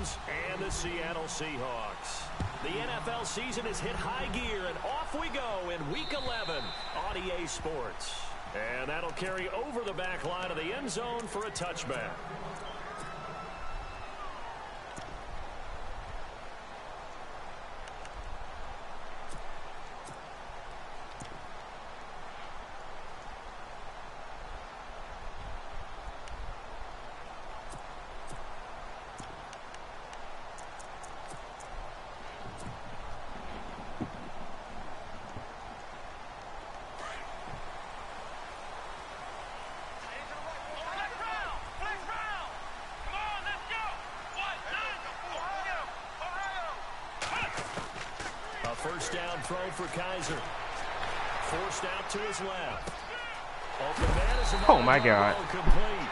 Rams and the Seattle Seahawks. The NFL season has hit high gear, and off we go in Week 11 on EA Sports. And that'll carry over the back line of the end zone for a touchback. First down throw for Kaiser. Forced out to his left. Oh my God.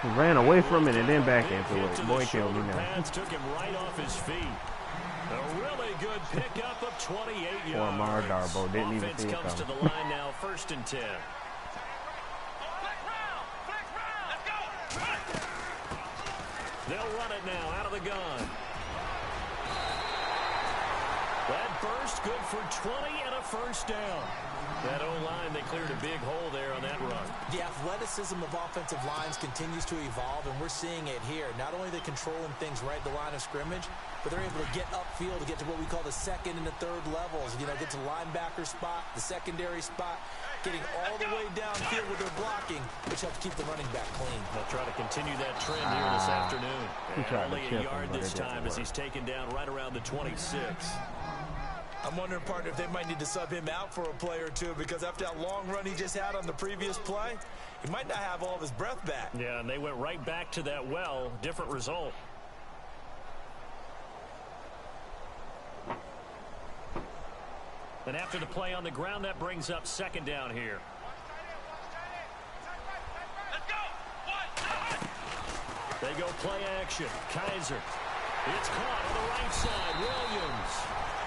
He ran away from it and then back into it. Boy killed me now. Took him right off his feet. A really good pickup of 28 yards. Or Mar Darbo didn't even see it comes to coming. the line now, 1st and 10. They'll run it now out of the gun. That burst good for 20 and a first down. That O-line, they cleared a big hole there on that run. The athleticism of offensive lines continues to evolve, and we're seeing it here. Not only are they controlling things right at the line of scrimmage, but they're able to get upfield to get to what we call the second and the third levels. You know, get to the linebacker spot, the secondary spot, getting all the way downfield with their blocking, which helps keep the running back clean. They'll try to continue that trend here this afternoon. And only a yard this time as he's taken down right around the 26. I'm wondering, partner, if they might need to sub him out for a play or two, because after that long run he just had on the previous play, he might not have all of his breath back. Yeah, and they went right back to that well. Different result. And after the play on the ground, that brings up 2nd down here. They go play action. Kaiser. It's caught on the right side. Williams.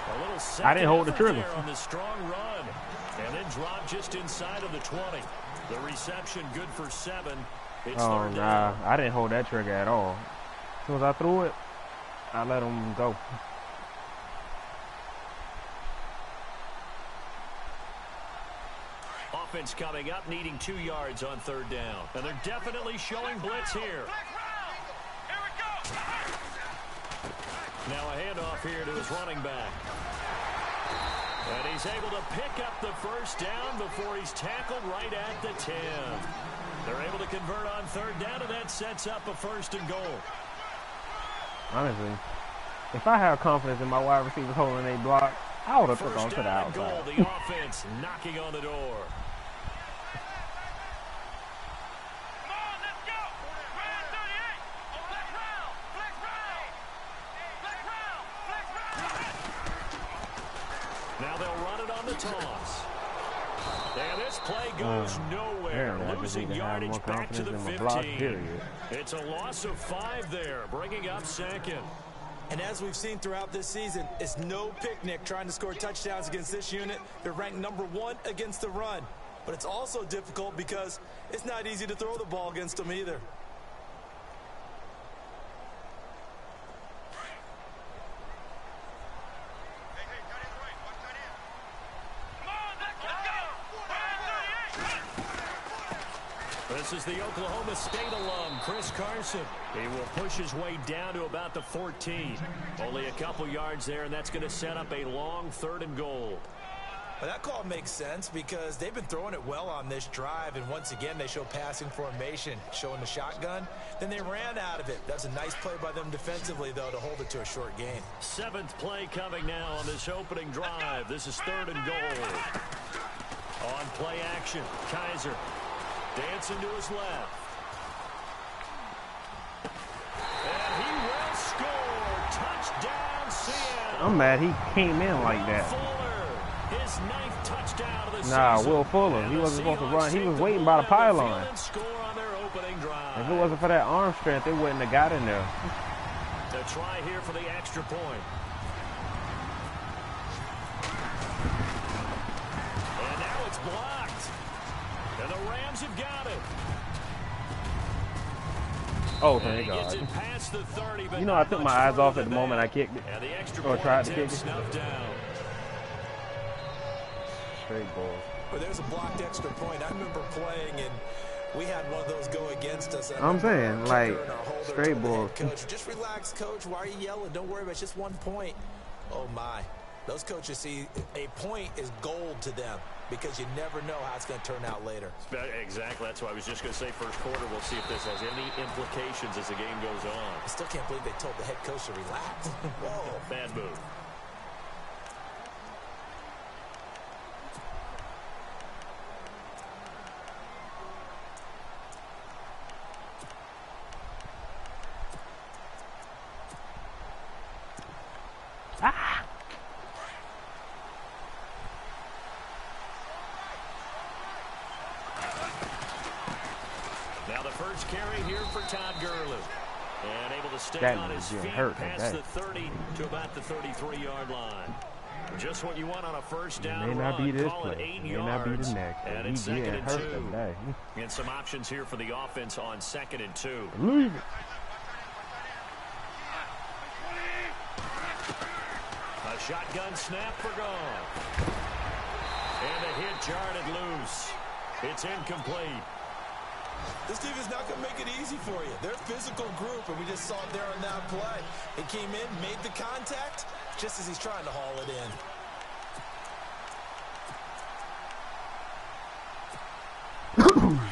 A little I didn't hold the trigger on this strong run. And then dropped just inside of the 20. The reception good for 7. It's oh, nah. I didn't hold that trigger at all. As soon as I threw it, I let him go. Offense coming up, needing 2 yards on 3rd down. And they're definitely showing blitz here. Now a handoff here to his running back. And he's able to pick up the first down before he's tackled right at the 10. They're able to convert on 3rd down, and that sets up a 1st and goal. Honestly, if I have confidence in my wide receivers holding a block, I would have put on to the outside. Goal, the offense knocking on the door. Now they'll run it on the toss. And this play goes nowhere. Losing yardage back to the 15. It's a loss of 5 there, bringing up 2nd. And as we've seen throughout this season, it's no picnic trying to score touchdowns against this unit. They're ranked #1 against the run. But it's also difficult because it's not easy to throw the ball against them either. This is the Oklahoma State alum, Chris Carson. He will push his way down to about the 14. Only a couple yards there, and that's going to set up a long 3rd and goal. Well, that call makes sense because they've been throwing it well on this drive, and once again they show passing formation, showing the shotgun. Then they ran out of it. That's a nice play by them defensively, though, to hold it to a short gain. 7th play coming now on this opening drive. This is 3rd and goal. On play action, Kaiser dancing to his left. And he will score. Touchdown, Seattle. I'm mad he came in like that. Fuller, his 9th touchdown of the Nah, season. Will Fuller. He wasn't supposed to run. He was waiting by the pylon. If it wasn't for that arm strength, they wouldn't have got in there. To try here for the extra point. And now it's blocked. And the Rams have got it. Oh, thank God. You know, I took my eyes off at the moment I kicked it. Or tried to kick it. Straight balls. Well, there's a blocked extra point. I remember playing, and we had one of those go against us. I'm saying, like, straight balls. Coach, just relax, coach. Why are you yelling? Don't worry about it. It's just 1 point. Oh, my. Those coaches see a point is gold to them because you never know how it's going to turn out later. Exactly. That's why I was just going to say first quarter. We'll see if this has any implications as the game goes on. I still can't believe they told the head coach to relax. Whoa, bad move. Now the first carry here for Todd Gurley. And able to stay on his feet past the 30 to about the 33-yard line. Just what you want on a first down may not run. be this Call it play. 8 May yards. not be the next. And He it's second getting and hurt 2. today. And some options here for the offense on 2nd and 2. Leave it. A shotgun snap for Goff. And a hit jarred loose. It's incomplete. This team is not going to make it easy for you. They're a physical group, and we just saw it there on that play. He came in, made the contact, just as he's trying to haul it in.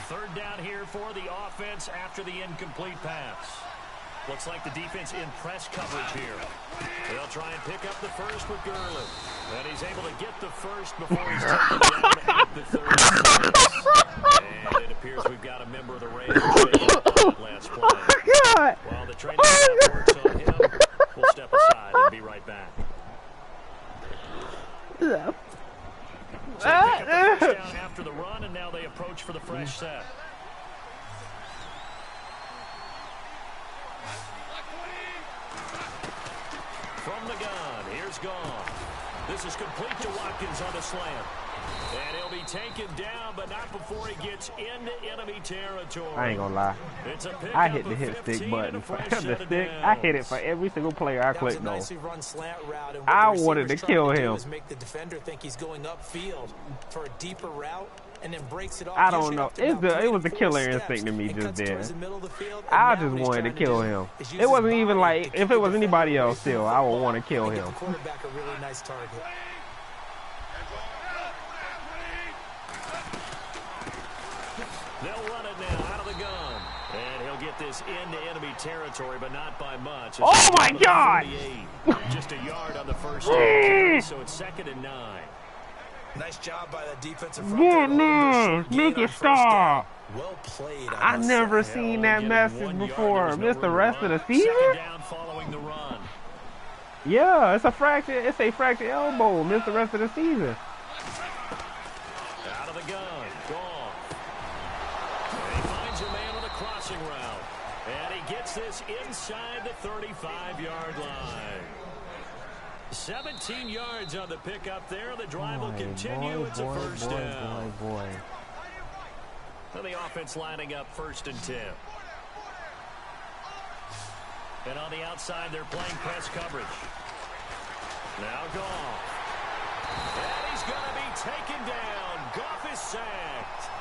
Third down here for the offense after the incomplete pass. Looks like the defense in press coverage here. They'll try and pick up the first with Gurley. And he's able to get the first before he's taken down at the 30. And it appears we've got a member of the Raiders on last play. Oh, God. While the training staff works on him, we'll step aside and be right back. So they pick up the first down after the run, and now they approach for the fresh set. From the gun, here's Goff. This is complete to Watkins on the slant. And he'll be taken down, but not before he gets into enemy territory. I ain't gonna lie. It's a I hit the hit stick button. The stick, I hit it for every single player I clicked on. I wanted to kill him. Make the defender think he's going upfield for a deeper route. And then breaks it off. I don't know. It was a killer instinct to me just then. I just wanted to kill him. It wasn't even like, if it was anybody else still, I would want to kill him. Quarterback a really nice target. They'll run it now out of the gun. And he'll get this into enemy territory, but not by much. Oh my God! Just a yard on the first down, so it's 2nd and 9. Nice job by the defensive front. Good man. Make it stop. Well played. I never seen that message before. Missed the rest of the season? Down following the run. Yeah, it's a fractured elbow. Missed the rest of the season. Out of the gun. Gone. And he finds a man on the crossing route. And he gets this inside the 35-yard line. 17 yards on the pickup there. The drive will continue. It's a first down. And the offense lining up 1st and 10. And on the outside, they're playing press coverage. Now Goff. And he's going to be taken down. Goff is sacked.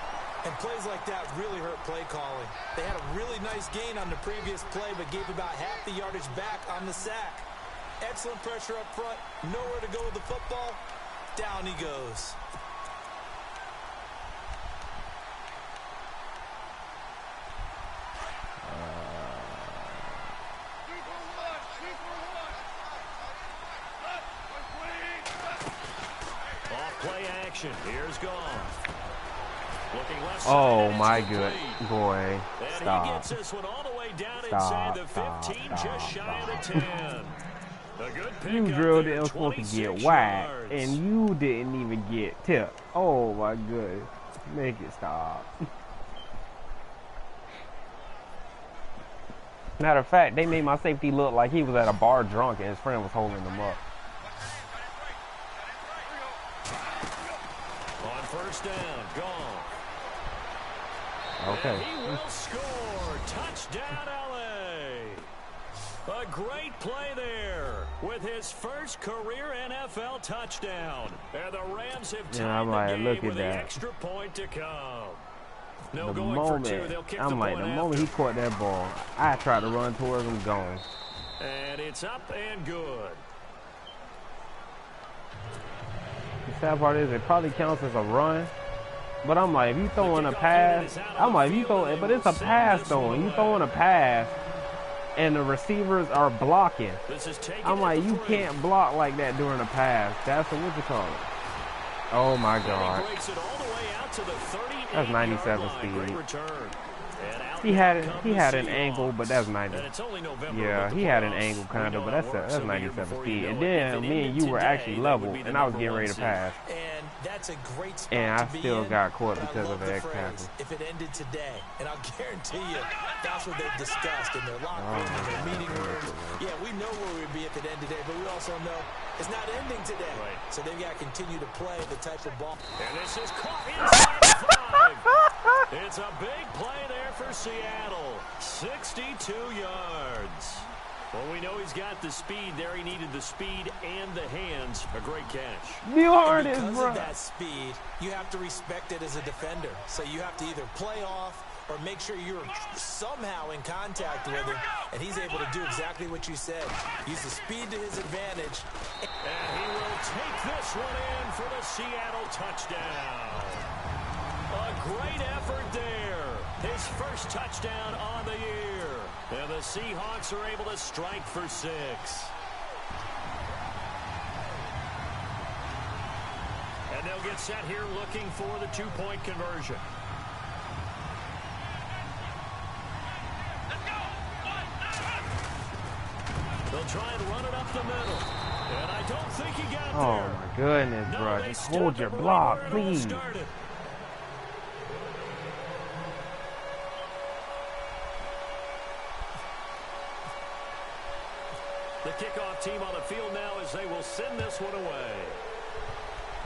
And plays like that really hurt play calling. They had a really nice gain on the previous play, but gave about half the yardage back on the sack. Excellent pressure up front. Nowhere to go with the football. Down he goes. Off play action. Here's Goff. Looking left side. Oh my good boy. Stop. And he gets this one all the way down inside the 15, just shy of the 10. You drilled it, it was supposed to get wide, and you didn't even get tipped. Oh my goodness. Make it stop. Matter of fact, they made my safety look like he was at a bar drunk and his friend was holding him up. On first down, Goff. Okay. And he will score. Touchdown, LA. A great play there with his first career NFL touchdown. And the Rams have tied the game with the extra point to come. No the going moment, for two. They'll kick I'm the like, point the moment he caught that ball, I tried to run towards him, gone. And it's up and good. The sad part is it probably counts as a run. But I'm like, if you throwing a pass, I'm like, if you throw, but it's a pass throwing. You throwing a pass, and the receivers are blocking. I'm like, you can't block like that during a pass. That's what you call it. Oh my God. That's 97 speed. He had an angle, but that's 90. Yeah, he had an angle kind of, but that's 97 speed. And then me and you were actually level, and I was getting ready to pass. And I still got caught because of the X tackle. If it ended today, and I'll guarantee you, that's what they've discussed in their locker room, in their meeting rooms. Yeah, we know where we'd be if it ended today, but we also know it's not ending today. So they've got to continue to play the type of ball. And this is caught inside 5. It's a big play there for Seattle. 62 yards. Well, we know he's got the speed there. He needed the speed and the hands. A great catch. Because of that speed, you have to respect it as a defender. So you have to either play off or make sure you're somehow in contact with him, and he's able to do exactly what you said. Use the speed to his advantage. And he will take this one in for the Seattle touchdown. A great effort there. His first touchdown on the year. And the Seahawks are able to strike for 6. And they'll get set here looking for the 2-point conversion. They'll try and run it up the middle. And I don't think he got there. Oh, my goodness, bro. Just hold your block, please. The kickoff team on the field now as they will send this one away.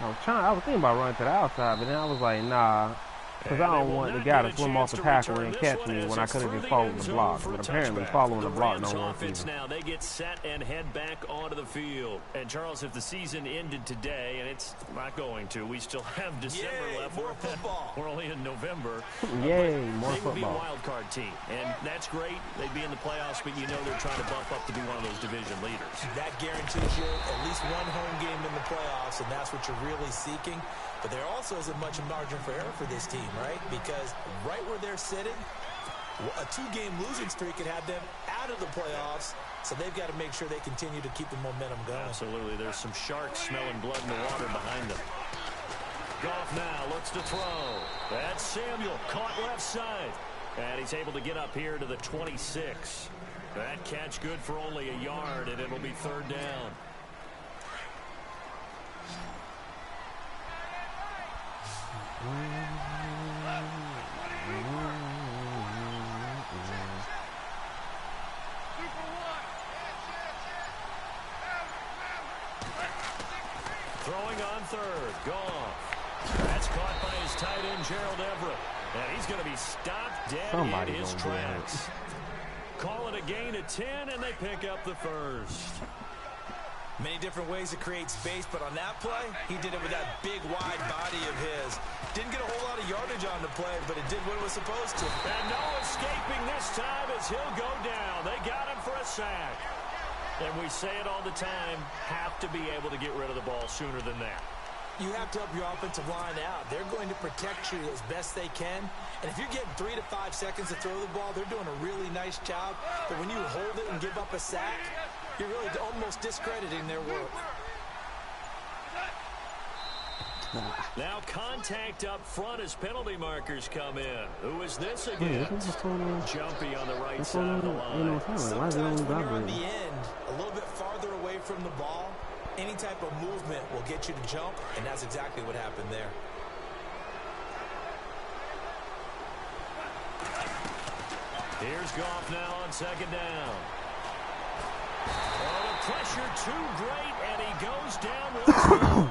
I was thinking about running to the outside, but then I was like, nah. Because I don't want the guy to swim off the tackle and catch me when I could have just followed the block. But apparently following the block don't work either. Now they get set and head back onto the field. And Charles, if the season ended today, and it's not going to, we still have December left. More football. We're only in November. Yay, more football. They would be a wild card team, and that's great. They'd be in the playoffs, but you know they're trying to bump up to be one of those division leaders. That guarantees you at least one home game in the playoffs, and that's what you're really seeking. But there also isn't much margin for error for this team, right? Because right where they're sitting, a 2-game losing streak could have them out of the playoffs. So they've got to make sure they continue to keep the momentum going. Absolutely. There's some sharks smelling blood in the water behind them. Goff now looks to throw. That's Samuel caught left side. And he's able to get up here to the 26. That catch good for only a yard, and it'll be 3rd down. Throwing on 3rd. Goff. That's caught by his tight end, Gerald Everett. And he's going to be stopped dead in his tracks. Call it a gain of 10, and they pick up the first. Many different ways to create space, but on that play, he did it with that big, wide body of his. Didn't get a whole lot of yardage on the play, but it did what it was supposed to. And no escaping this time as he'll go down. They got him for a sack. And we say it all the time, have to be able to get rid of the ball sooner than that. You have to help your offensive line out. They're going to protect you as best they can. And if you're getting 3 to 5 seconds to throw the ball, they're doing a really nice job. But when you hold it and give up a sack, you're really almost discrediting their work. Now contact up front as penalty markers come in. Who is this against? Jumpy on the right side of the line. Sometimes when you're on the end, a little bit farther away from the ball, any type of movement will get you to jump, and that's exactly what happened there. Here's Goff now on 2nd down. Oh, the pressure too great, and he goes down once more.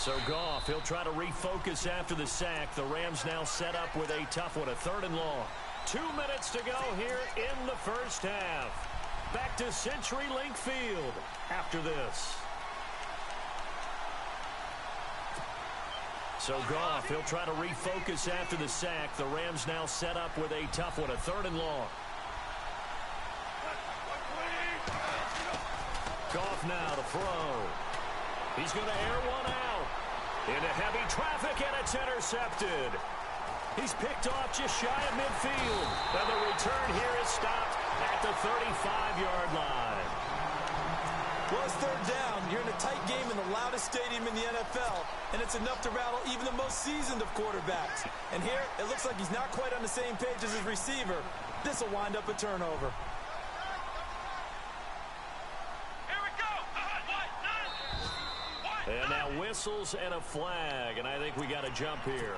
So Goff, he'll try to refocus after the sack. The Rams now set up with a tough one, a 3rd and long. 2 minutes to go here in the first half. Back to CenturyLink Field after this. So Goff, he'll try to refocus after the sack. The Rams now set up with a tough one, a 3rd and long. Goff now to throw. He's going to air one out. Into heavy traffic, and it's intercepted. He's picked off just shy of midfield. And the return here is stopped at the 35-yard line. Well, it's 3rd down. You're in a tight game in the loudest stadium in the NFL, and it's enough to rattle even the most seasoned of quarterbacks. And here, it looks like he's not quite on the same page as his receiver. This will wind up a turnover. And now whistles and a flag, and I think we got a jump here.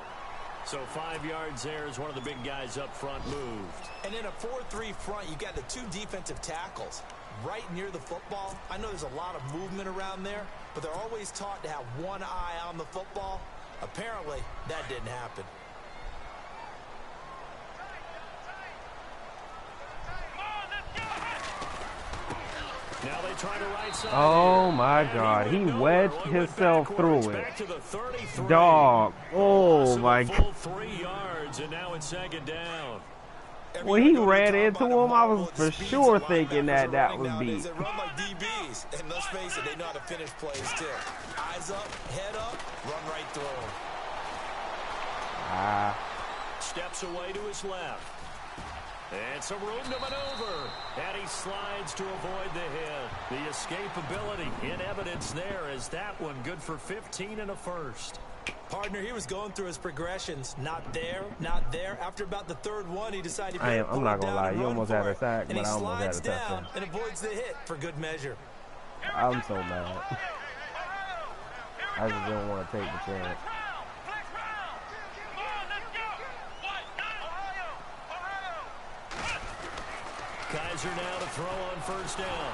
So 5 yards there as one of the big guys up front moved. And in a 4-3 front, you got the 2 defensive tackles right near the football. I know there's a lot of movement around there, but they're always taught to have one eye on the football. Apparently, that didn't happen. Now they try to right side. Oh my God, he wedged himself through it. Dog. Oh my God. 3 yards, and now it's 2nd down. When he ran into him, I was for sure thinking that was beat. They run like DBs, and let's face it, they know how to finish plays too. Eyes up, head up, run right through them. Steps away to his left. And some room to maneuver. And he slides to avoid the hit. The escapability in evidence there as that one good for 15 and a first. Partner, he was going through his progressions. Not there, not there. After about the 3rd one, he decided I'm not going to lie. You almost had a sack, but I almost had a touchdown. touchdown. And avoids the hit for good measure. I'm so mad. I just didn't want to take the chance. Kaiser now to throw on 1st down.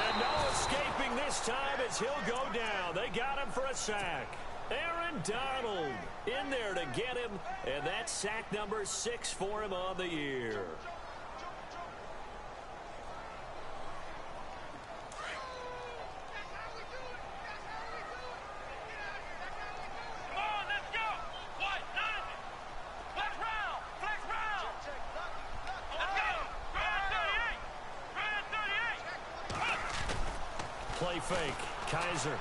And no escaping this time as he'll go down. They got him for a sack. Aaron Donald in there to get him. And that's sack number 6 for him on the year. Play fake. Kaiser.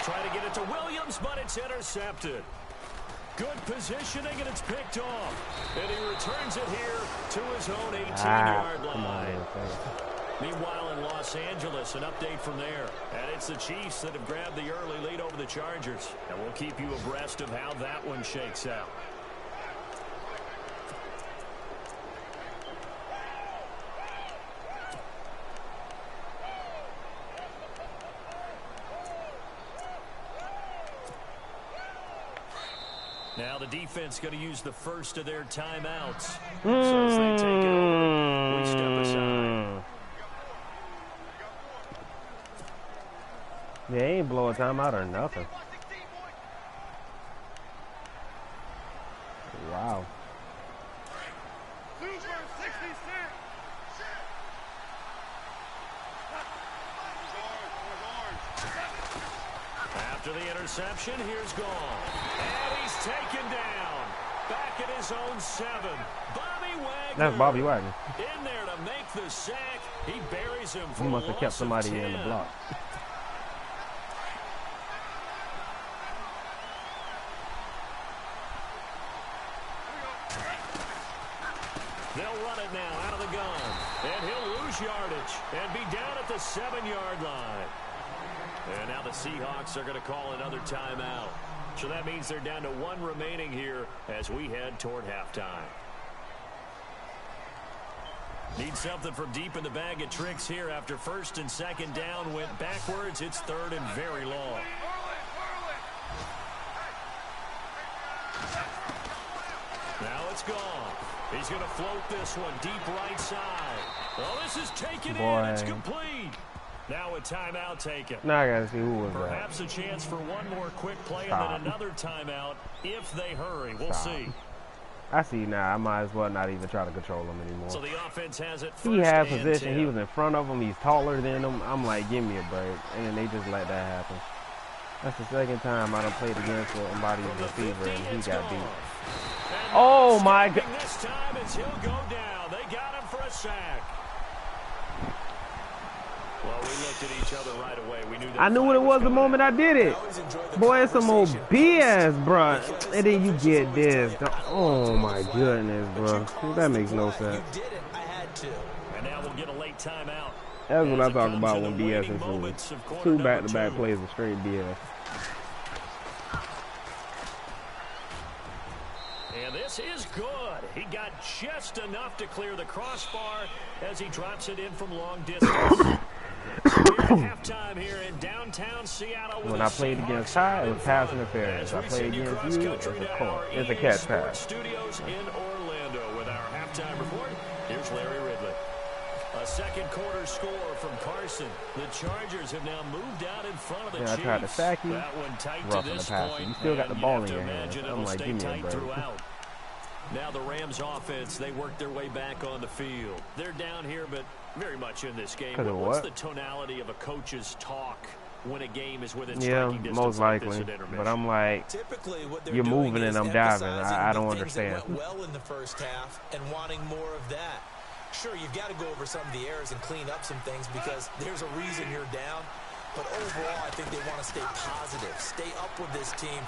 Try to get it to Williams, but it's intercepted. Good positioning, and it's picked off. And he returns it here to his own 18-yard line. Meanwhile, in Los Angeles, an update from there. And it's the Chiefs that have grabbed the early lead over the Chargers. And we'll keep you abreast of how that one shakes out. Now the defense going to use the first of their timeouts. So as they take it over, we step aside. They ain't blow a timeout or nothing. Wow. After the interception, here's Gall. And he's taken down. Back at his own 7. Bobby Wagner. That's Bobby Wagner. In there to make the sack. He buries him for He must have kept somebody 10. in the block. They'll run it now out of the gun. And he'll lose yardage and be down at the 7-yard line. And now the Seahawks are going to call another timeout. So that means they're down to 1 remaining here as we head toward halftime. Need something from deep in the bag of tricks here after 1st and 2nd down went backwards. It's 3rd and very long. Now it's gone. He's going to float this one deep right side. Oh, this is taken in. It's complete. Now a timeout taken. Now I gotta see who was that. Perhaps a chance for one more quick play and then another timeout if they hurry. We'll see. I see now. I might as well not even try to control him anymore. So the offense has it. He had position. He was in front of him. He's taller than him. I'm like, give me a break. And then they just let that happen. That's the second time I done played against somebody in the receiver and he got beat. Oh my God! This time as he'll go down. They got him for a sack. Well, we looked at each other right away. We knew that I knew what it was the moment I did it. Boy, it's some old BS, bro. And then you get this. Oh my goodness, bro. That makes no sense. And now we'll get a late timeout. That's what I talk about when BS is two back-to-back plays of straight BS. And this is good. He got just enough to clear the crossbar as he drops it in from long distance. Halftime here in downtown Seattle. When I played against Ty, it was pass interference. I played against you, it's a catch pass. Studios in Orlando with our halftime report. Here's Larry Ridley. A second quarter score from Carson. The Chargers have now moved out in front of the Chiefs. I tried to sack you. That one tight rough to in the this pass. point. You still got the ball in you your have to hands. imagine I'm it'll like, stay give me a tight break. throughout. Now the Rams offense, they work their way back on the field. They're down here, but very much in this game. What's the tonality of a coach's talk when a game is within striking distance? Most likely. But I'm like, you're moving and I'm diving. I don't understand. Well in the first half and wanting more of that. Sure, you've got to go over some of the errors and clean up some things because there's a reason you're down. But overall, I think they want to stay positive, stay up with this team.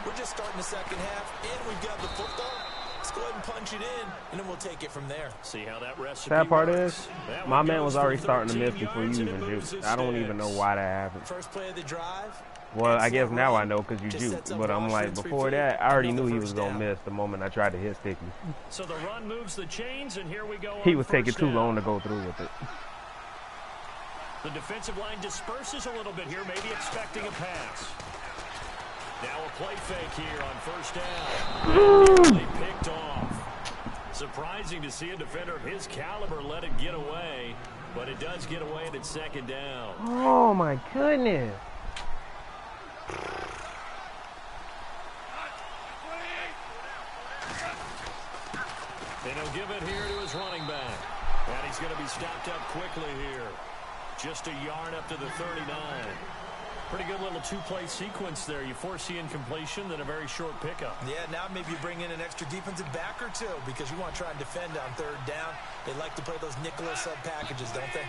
We're just starting the second half, and we've got the football. Let's go ahead and punch it in, and then we'll take it from there. See how that recipe Sad part works. is, my man was already starting to miss before you even juke. I don't even know why that happened. First play of the drive. Well, I guess now I know because you juked. But I'm like, before that, I already knew he was going to miss the moment I tried to hit Sticky. So the run moves the chains, and here we go. He was taking too long to go through with it. The defensive line disperses a little bit here, maybe expecting a pass. Now a play fake here on first down. They picked off. Surprising to see a defender of his caliber let it get away, but it does get away at its second down. Oh, my goodness. And he'll give it here to his running back. And he's going to be stopped up quickly here. Just a yard up to the 39. Pretty good little two-play sequence there. You foresee incompletion, then a very short pickup. Yeah, now maybe you bring in an extra defensive back or two because you want to try and defend on third down. They like to play those nickel or sub packages, don't they?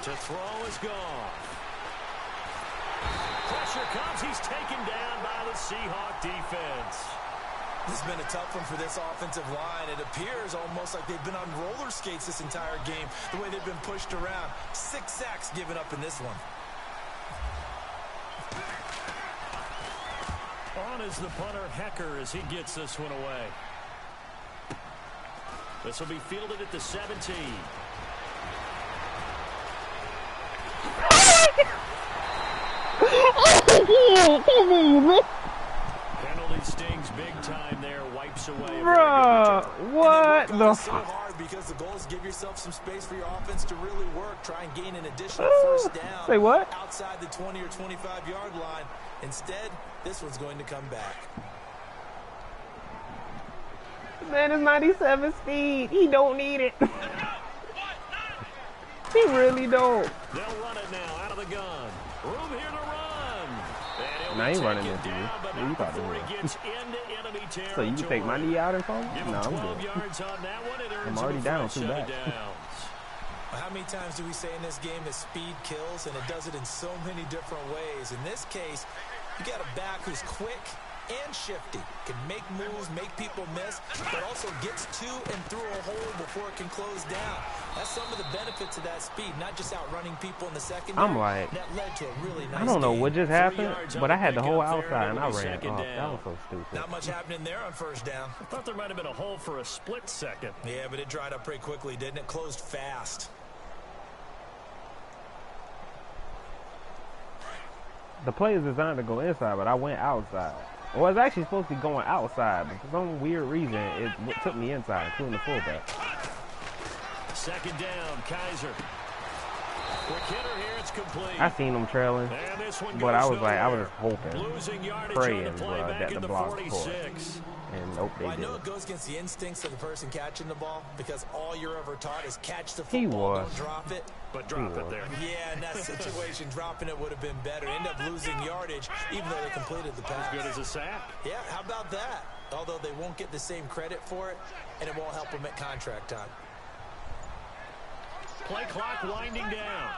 To throw is gone. Pressure comes. He's taken down by the Seahawk defense. This has been a tough one for this offensive line. It appears almost like they've been on roller skates this entire game, the way they've been pushed around. 6 sacks given up in this one. On is the punter, Hecker, as he gets this one away. This will be fielded at the 17. Penalty stings big time there, wipes away. Bruh, what the so hard because the goal is give yourself some space for your offense to really work. Try and gain an additional first down. Say what? Outside the 20 or 25-yard line. Instead, this one's going to come back. Man is 97 speed. He don't need it. He really don't. They'll run it now out of the gun. Room here to run. Now he running into you. Yeah, you thought it. So you can take my knee out or something? No, I'm good. I'm already down 2 backs. How many times do we say in this game that speed kills, and it does it in so many different ways? In this case, you got a back who's quick and shifty, can make moves, make people miss, but also gets to and through a hole before it can close down. That's some of the benefits of that speed, not just outrunning people in the second. I'm like, that led to a really nice I don't know game. what just happened, but I had the whole outside and I ran off. That was so stupid. Not much happening there on first down. I thought there might have been a hole for a split second. Yeah, but it dried up pretty quickly, didn't it? Closed fast. The play is designed to go inside, but I went outside. Well, it's actually supposed to be going outside, but for some weird reason, it took me inside, including the fullback. Second down, Kaiser. Quick hitter here, it's complete. I seen him trailing, but I was like, I was hoping, praying, that the block scored. And nope, they didn't. I know it goes against the instincts of the person catching the ball because all you're ever taught is catch the football, don't drop it. But drop it there. Yeah, in that situation, dropping it would have been better. End up losing yardage, even though they completed the pass. As good as a sack. Yeah, how about that? Although they won't get the same credit for it, and it won't help them at contract time. Play clock winding down.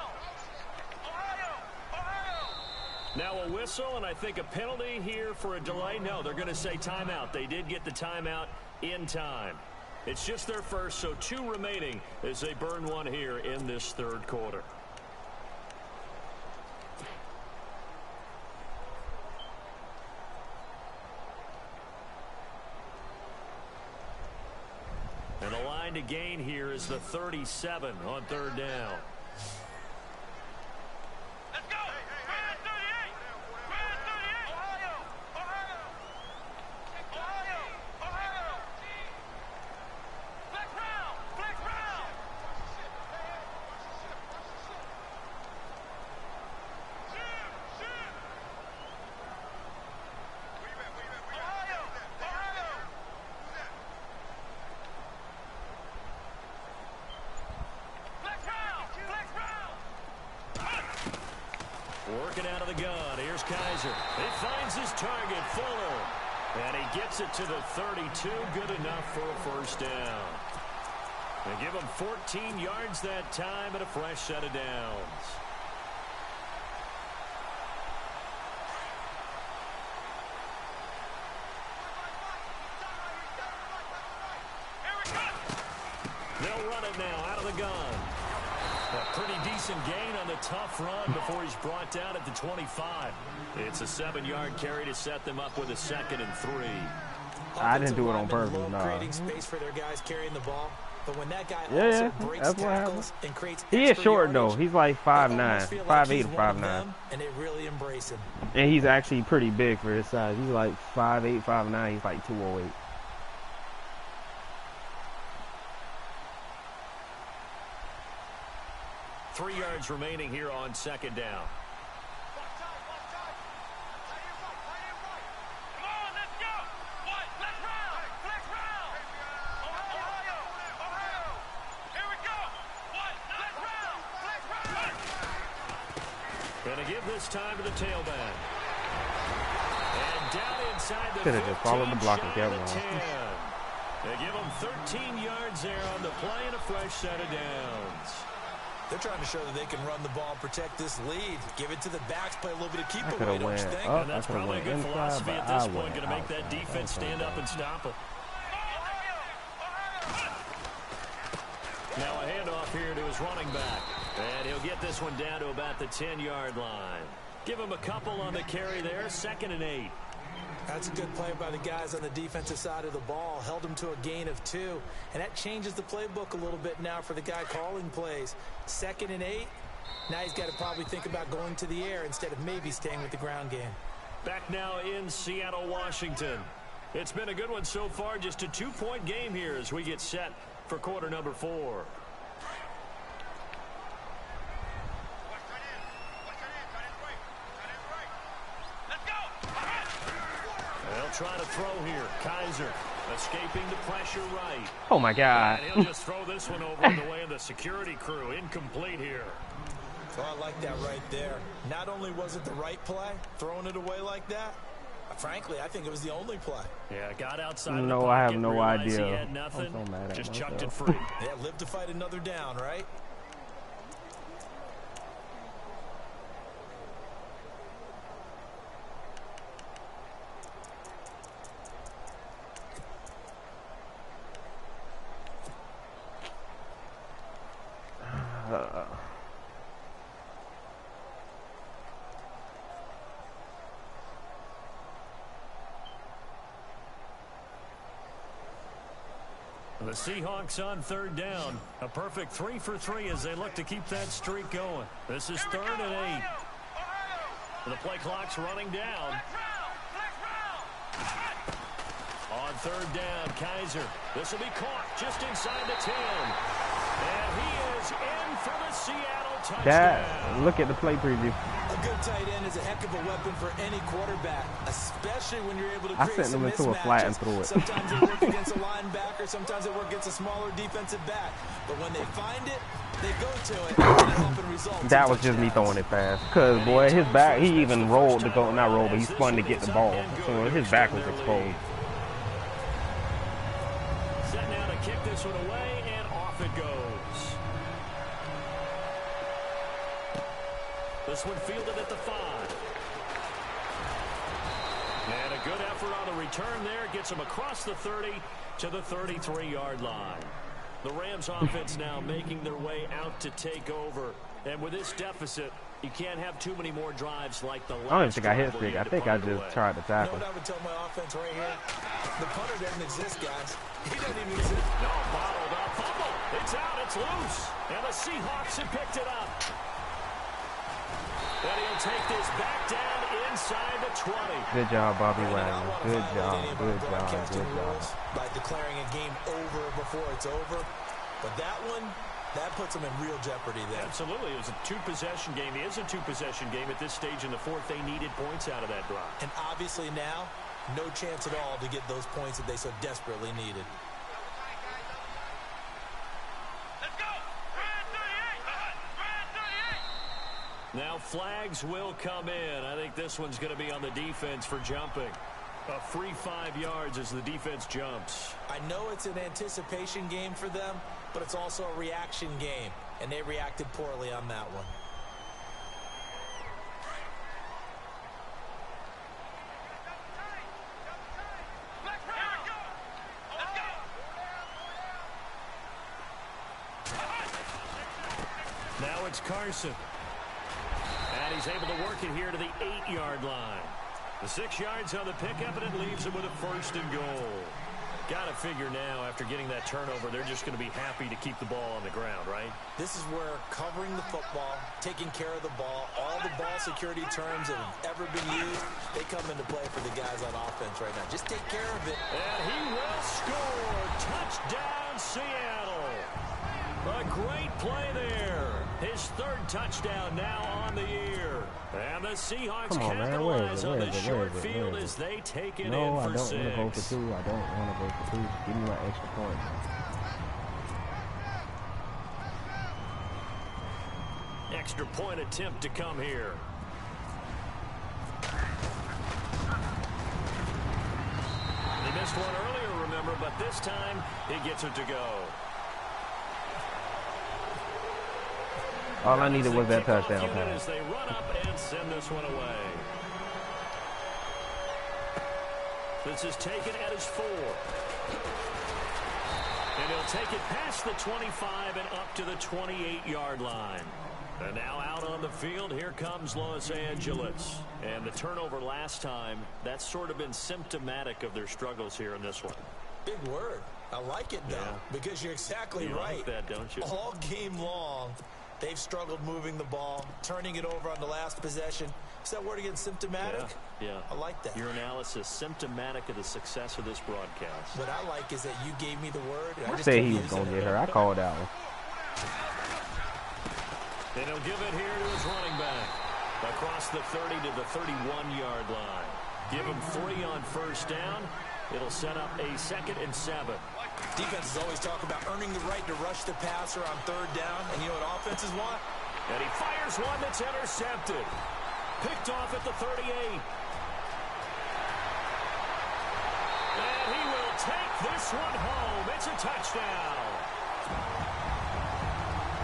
Now a whistle, and I think a penalty here for a delay. No, they're going to say timeout. They did get the timeout in time. It's just their first, so 2 remaining as they burn one here in this third quarter. And the line to gain here is the 37 on third down. Let's go! We're at 38! We're at 38! Ohio! Ohio! Ohio! Ohio! Flex round! Flex round! Shoot! Shoot! Ohio! Ohio! Flex round! Flex round! Working out of the gun. Here's Kaiser. He finds his target, Fuller. And he gets it to the 32. Good enough for a first down. They give him 14 yards that time and a fresh set of downs. They'll run it now out of the gun. A pretty decent gain on the tough run before he's brought down at the 25. It's a 7-yard carry to set them up with a 2nd and 3. I didn't do it on purpose, no. Creating space for their guys carrying the ball. But when that guy yeah, also breaks tackles and creates he is short yardage, though. He's like 5'9", 5'8" or 5'9". And they really embrace him. And he's actually pretty big for his size. He's like 5'8", 5'9". He's like 208. Three yards remaining here on second down. Come on, let's go! What? Flex round! Flex round! Ohio! Ohio! Here we go! What? Flex round! Flex round! Gonna give this time to the tailback. And down inside the 15, should have just followed the block and kept on. They give him 13 yards there on the play and a fresh set of downs. They're trying to show that they can run the ball and protect this lead. Give it to the backs, play a little bit of keep away, don't you think? And that's probably a good philosophy at this point. Going to make that defense stand up and stop it. Now a handoff here to his running back. And he'll get this one down to about the 10-yard line. Give him a couple on the carry there. 2nd and 8. That's a good play by the guys on the defensive side of the ball. Held them to a gain of 2. And that changes the playbook a little bit now for the guy calling plays. 2nd and 8. Now he's got to probably think about going to the air instead of maybe staying with the ground game. Back now in Seattle, Washington. It's been a good one so far. Just a 2-point game here as we get set for quarter number 4. They'll try to throw here. Kaiser escaping the pressure right. Oh, my God. And he'll just throw this one over in the way of the security crew. Incomplete here. Oh, I like that right there. Not only was it the right play, throwing it away like that, frankly, I think it was the only play. Yeah, got outside No, the I have pocket, no realized idea. He had nothing, I'm so mad at just myself. chucked it free. Yeah, live to fight another down, right? The Seahawks on third down. A perfect 3 for 3 as they look to keep that streak going. This is 3rd and 8. The play clock's running down. third down. Kaiser. This will be caught just inside the 10. And he is in for the Seattle touchdown. Look at the play preview. A good tight end is a heck of a weapon for any quarterback, especially when you're able to I create sent some them into a flat and mismatches. threw it. Sometimes they work against a linebacker, sometimes they work against a smaller defensive back. But when they find it, they go to it, and it often results in That was just me throwing it fast. Cause boy, his back, he even rolled to go, not roll, but he spun to get the ball. So his back was exposed. Set now to kick this one away, and off it goes. This one fielded at the 5. And a good effort on the return there. Gets him across the 30 to the 33-yard line. The Rams offense now making their way out to take over. And with this deficit, you can't have too many more drives like the last. I don't even think I hit stick. I think I just tried to tackle. You know what I would tell my offense right here? The punter doesn't exist, guys. He doesn't even exist. No, bottled up. Fumble. It's out. It's loose. And the Seahawks have picked it up. And he'll take this back down inside the 20. Good job, Bobby Wagner. Good job. Good job. Good job. By declaring a game over before it's over. But that one, that puts them in real jeopardy there. Absolutely. It was a two-possession game. It is a two-possession game at this stage in the fourth. They needed points out of that drive. And obviously now, no chance at all to get those points that they so desperately needed. Let's go. Red 38. Red 38. Now flags will come in. I think this one's going to be on the defense for jumping. A free 5 yards as the defense jumps. I know it's an anticipation game for them, but it's also a reaction game, and they reacted poorly on that one. Now it's Carson. And he's able to work it here to the 8-yard line. The 6 yards on the pickup, and it leaves him with a first and goal. Got to figure now, after getting that turnover, they're just going to be happy to keep the ball on the ground, right? This is where covering the football, taking care of the ball, all the ball security terms that have ever been used, they come into play for the guys on offense right now. Just take care of it. And he will score. Touchdown, Seattle. A great play there. His third touchdown now on the year. And the Seahawks capitalize on the short field as they take it in for 6. No, I don't want to go for 2. I don't want to go for 2. Give me my extra point. Extra point attempt to come here. They missed one earlier, remember, but this time he gets it to go. All I needed was that touchdown pass. As they run up and send this one away. This is taken at his 4. And he'll take it past the 25 and up to the 28-yard line. And now out on the field, here comes Los Angeles. And the turnover last time, that's sort of been symptomatic of their struggles here in this one. Big word. I like it, though, because you're exactly right. Like that, don't you? All game long, they've struggled moving the ball, turning it over on the last possession. Is that word again, symptomatic? Yeah. I like that. Your analysis, symptomatic of the success of this broadcast. What I like is that you gave me the word. I said he was going to get her. I called that one. And he'll give it here to his running back. Across the 30 to the 31-yard line. Give him 3 on first down. It'll set up a 2nd and 7. Defenses always talk about earning the right to rush the passer on third down. And you know what offenses want? And he fires one that's intercepted. Picked off at the 38. And he will take this one home. It's a touchdown.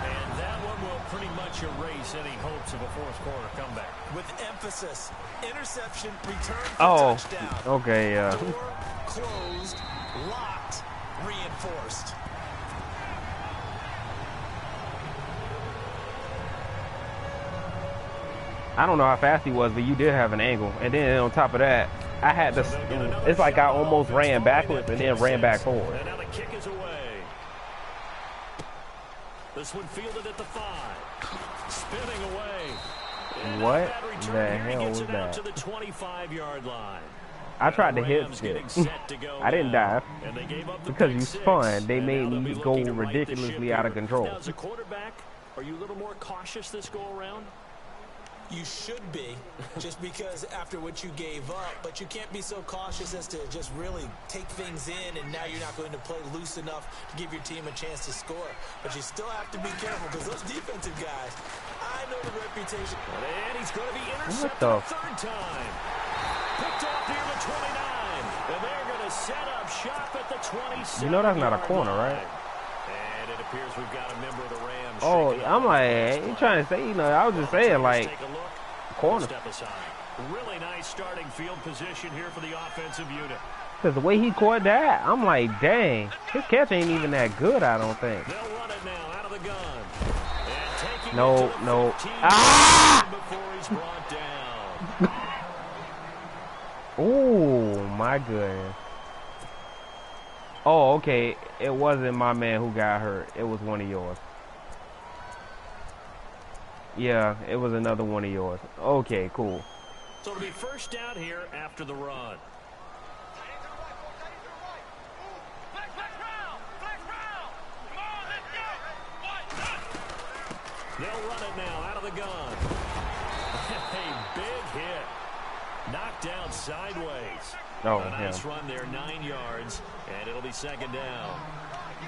And that one will pretty much erase any hopes of a fourth-quarter comeback. With emphasis, interception, return for touchdown. Okay, Door closed, locked, reinforced. I don't know how fast he was, but you did have an angle. And then on top of that, I had to, it's like I almost ran backwards and then ran back forward. And now the kick is away. This one fielded at the 5. Spinning away. And what that the return here, hell gets was it out that? to the 25-yard line. I tried to hit shit. I didn't dive because you spun. They made me go ridiculously out of control. Now, as a quarterback, are you a little more cautious this go around? You should be, just because after what you gave up, but you can't be so cautious as to just really take things in, and now you're not going to play loose enough to give your team a chance to score. But you still have to be careful, because those defensive guys, I know the reputation. And he's going to be intercepted a third time. Picked off near the 29, and they're going to set up shop at the 27. You know that's not a corner, right? And it appears we've got a member of the Rams. Oh, I'm like, you trying to say, you know, I was just saying, like, corner. Step aside. Really nice starting field position here for the offensive unit. Because the way he caught that, I'm like, dang, his catch ain't even that good, I don't think. They'll run it now out of the gun. And taking No, it to the no. 15 Ah! before he's brought down. Oh, my goodness. Oh, okay. It wasn't my man who got hurt. It was one of yours. Yeah, it was another one of yours. Okay, cool. So it'll be first down here after the run. They'll run it now out of the gun. A big hit. Knocked down sideways. Oh, a nice run there, 9 yards, and it'll be second down.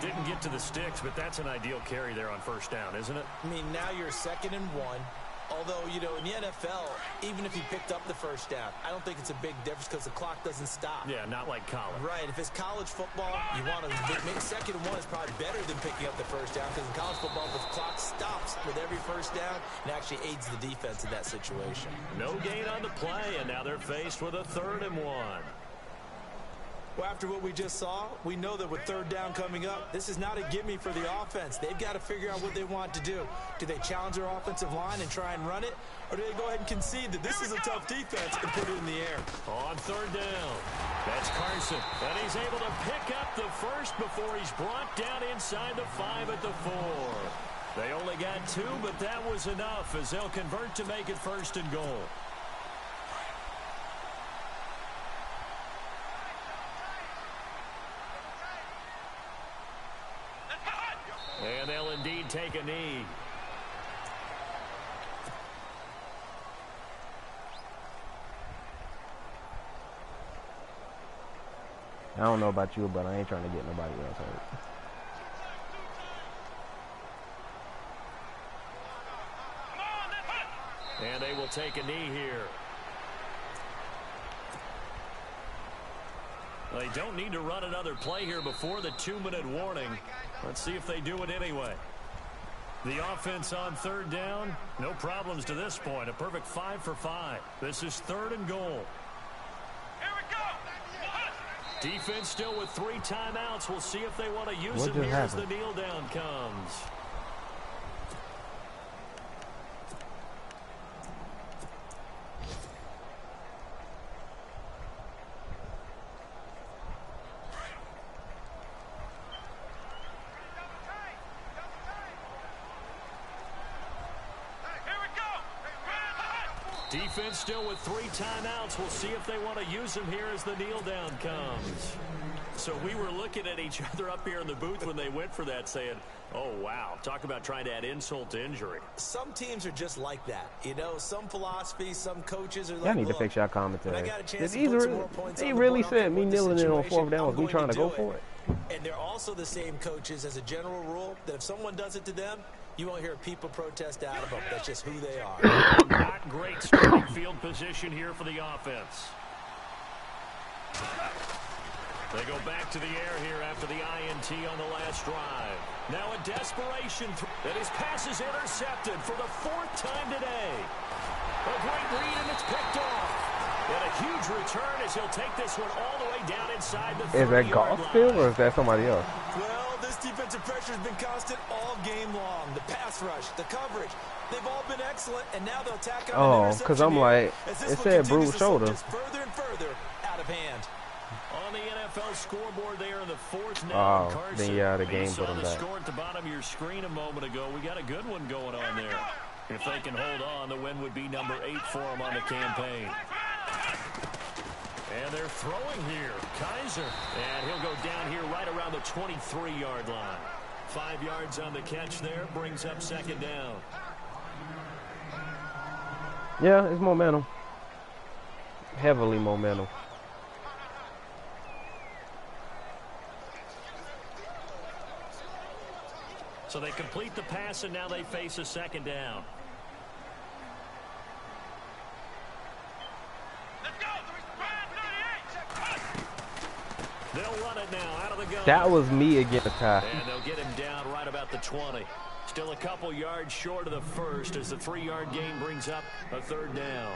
Didn't get to the sticks, but that's an ideal carry there on first down, isn't it? I mean, now you're 2nd and 1. Although, you know, in the NFL, even if you picked up the first down, I don't think it's a big difference because the clock doesn't stop. Yeah, not like college. Right. If it's college football, you want to make 2nd and 1 is probably better than picking up the first down because in college football, the clock stops with every first down and actually aids the defense in that situation. No gain on the play, and now they're faced with a 3rd and 1. Well, after what we just saw, we know that with 3rd down coming up, this is not a gimme for the offense. They've got to figure out what they want to do. Do they challenge their offensive line and try and run it? Or do they go ahead and concede that this is a tough defense and put it in the air? On 3rd down, that's Carson. And he's able to pick up the first before he's brought down inside the 5 at the 4. They only got 2, but that was enough as they'll convert to make it 1st and goal. And they'll indeed take a knee. I don't know about you, but I ain't trying to get nobody else hurt. And they will take a knee here. They don't need to run another play here before the 2-minute warning. Let's see if they do it anyway. The offense on 3rd down, no problems to this point. A perfect 5 for 5. This is 3rd and goal. Here we go. Defense still with 3 timeouts. We'll see if they want to use What them just here as happened? the kneel down comes. Defense still with 3 timeouts. We'll see if they want to use them here as the kneel down comes. So we were looking at each other up here in the booth when they went for that saying, oh, wow, talk about trying to add insult to injury. Some teams are just like that. You know, some philosophies, some coaches are like, Y'all need to look, fix y'all when I commentary. got a chance Did to put some more points he on the really board, I'm said gonna me win this kneeling in on situation. 4th down was I'm me going trying to go do for it? And they're also the same coaches as a general rule that if someone does it to them, you won't hear people protest out of them. That's just who they are. Not great starting field position here for the offense. They go back to the air here after the INT on the last drive. Now a desperation and his pass is intercepted for the 4th time today. A great read and it's picked off. And a huge return as he'll take this one all the way down inside the 30-yard line. Is that golf still or is that somebody else? Well, this defensive pressure has been constant all game long. The pass rush, the coverage, they've all been excellent, and now they'll tack on an interception because I'm here like, as this it one said continues bruised to slip shoulder. just further and further out of hand. On the NFL scoreboard there in the 4th now. Oh, Carson, then yeah, the game you put saw him the back. score at the bottom of your screen a moment ago. We got a good one going on there. If they can hold on, the win would be number 8 for them on the campaign. And they're throwing here. Kaiser. And he'll go down here right around the 23-yard line. 5 yards on the catch there. Brings up second down. Yeah, it's momentum. Heavily momentum. So they complete the pass, and now they face a second down. Let's go. Ryan 38. They'll run it now out of the gun. That was me against Ty. And they'll get him down right about the 20. Still a couple yards short of the first as the 3-yard gain brings up a third down.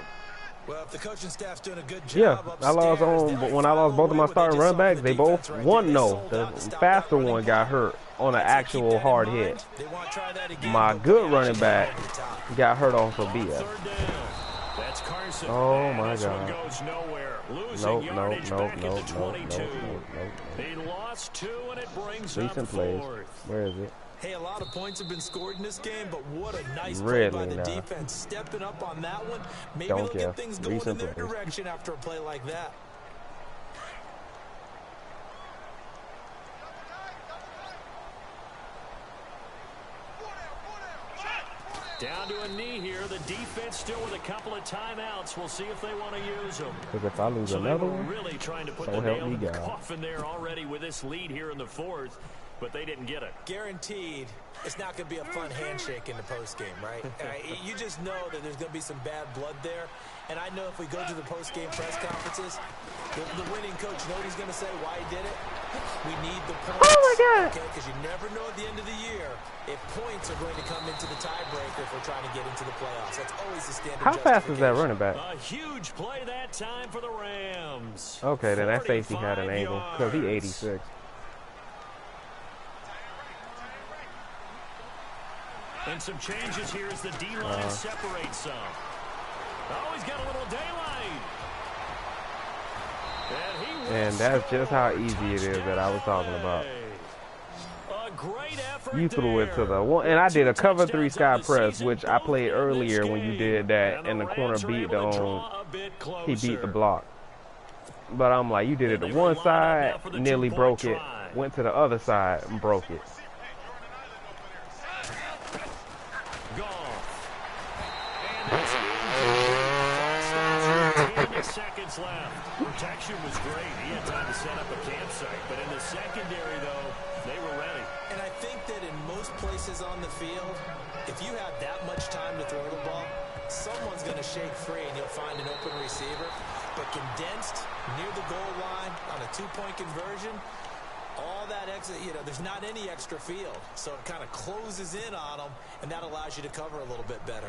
Well, if the coaching staff's doing a good job Yeah, I lost when I lost both of my starting running backs. They both the faster one got hurt on an actual hard hit. My good running back got hurt off of BS. That's Carson. Oh my This one God. goes nowhere. Losing Nope. yardage back at the 22. He lost 2 and it brings Recent up plays. 4th. Where is it? Hey, a lot of points have been scored in this game, but what a nice Really play by the not. defense. Stepping up on that one. Maybe Don't they'll care. get things going Recent in their plays. direction after a play like that. Down to a knee here. The defense still with a couple of timeouts. We'll see if they want to use them. Because if I lose So they another were one, really trying to put so the help nail me in the God. coffin there already with this lead here in the 4th, but they didn't get it. Guaranteed, it's not going to be a fun handshake in the postgame, right? You just know that there's going to be some bad blood there. And I know if we go to the postgame press conferences, the winning coach, you know what he's going to say, why he did it? We need the points. Oh, my God. Okay, because you never know at the end of the year if points are going to come into the tiebreaker if we're trying to get into the playoffs. That's always the standard. how fast is that running back? A huge play that time for the Rams. Okay, then that safety had an 45 angle because he yards. 86. And some changes here as the D-line separates some. Oh, he's got a little daylight. And that's just how easy it is that I was talking about. A great effort You threw it to the there. one, and I did a Two cover 3 touchdowns sky of the press, season, which I both played in this earlier when you game. did that, and the corner Rams are beat able the to draw a bit he beat the closer. block. But I'm like, you did it to one side, nearly broke it, went to the other side and broke it. And 10 seconds left. Protection was great. He had time to set up a campsite. But in the secondary, though, they were ready. And I think that in most places on the field, if you have that much time to throw the ball, someone's going to shake free and you'll find an open receiver. But condensed near the goal line on a 2-point conversion, all that extra, there's not any extra field. So it kind of closes in on them, and that allows you to cover a little bit better.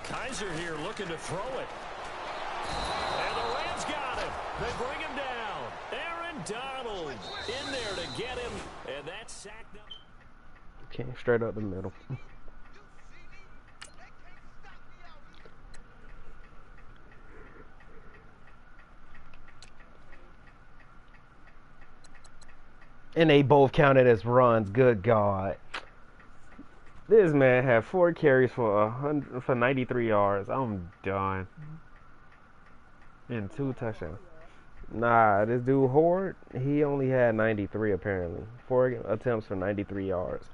Kaiser here looking to throw it. And the Rams got him. They bring him down. Aaron Donald in there to get him. And that's sacked up. Came straight up the middle. And they both counted as runs. Good God. This man had 4 carries for 93 yards. I'm done. And 2 touchdowns. Nah, this dude Horde, he only had 93 apparently. 4 attempts for 93 yards.